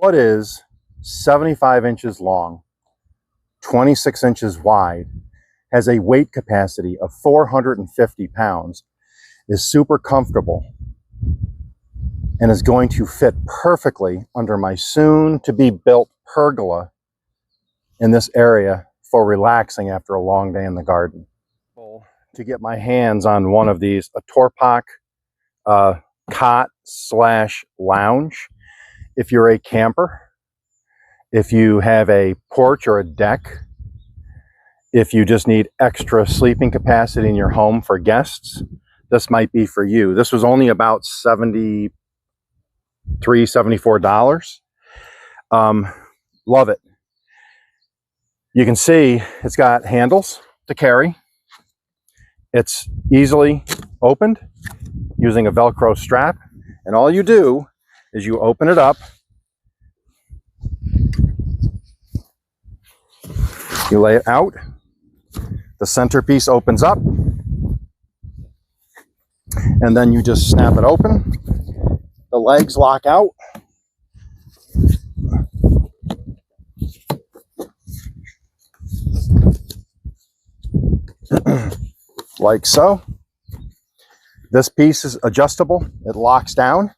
What is 75 inches long, 26 inches wide, has a weight capacity of 450 pounds, is super comfortable, and is going to fit perfectly under my soon-to-be built pergola in this area for relaxing after a long day in the garden. To get my hands on one of these ATORPOK cot/lounge. If you're a camper, if you have a porch or a deck, if you just need extra sleeping capacity in your home for guests, this might be for you. This was only about $73, $74. Love it. You can see it's got handles to carry. It's easily opened using a Velcro strap, and all you do is you open it up, you lay it out, the centerpiece opens up, and then you just snap it open. The legs lock out. Like so. This piece is adjustable. It locks down,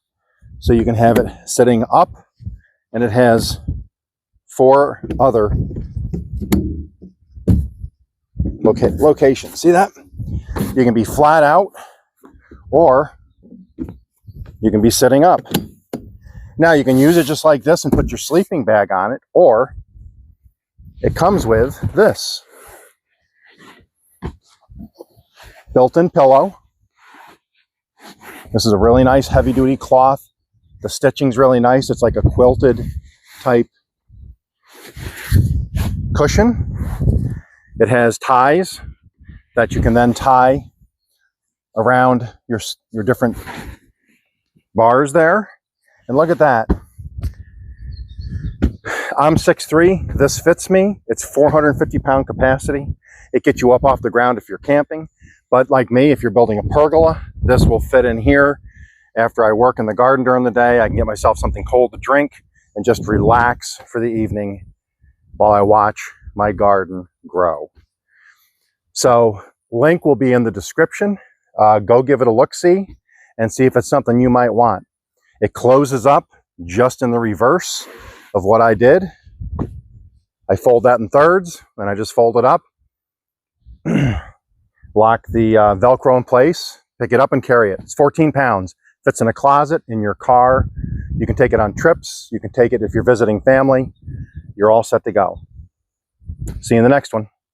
so you can have it sitting up, and it has 4 other locations. See that? You can be flat out, or you can be sitting up. Now you can use it just like this and put your sleeping bag on it, or it comes with this built-in pillow. This is a really nice heavy-duty cloth. The stitching's really nice. It's like a quilted type cushion. It has ties that you can then tie around your different bars there. And look at that. I'm 6'3". This fits me. It's 450-pound capacity. It gets you up off the ground if you're camping. But like me, if you're building a pergola, this will fit in here. After I work in the garden during the day, I can get myself something cold to drink and just relax for the evening while I watch my garden grow. So link will be in the description. Go give it a look-see and see if it's something you might want. It closes up just in the reverse of what I did. I fold that in thirds, and I just fold it up. Lock the Velcro in place, pick it up and carry it. It's 14 pounds. Fits in a closet, in your car. You can take it on trips. You can take it if you're visiting family. You're all set to go. See you in the next one.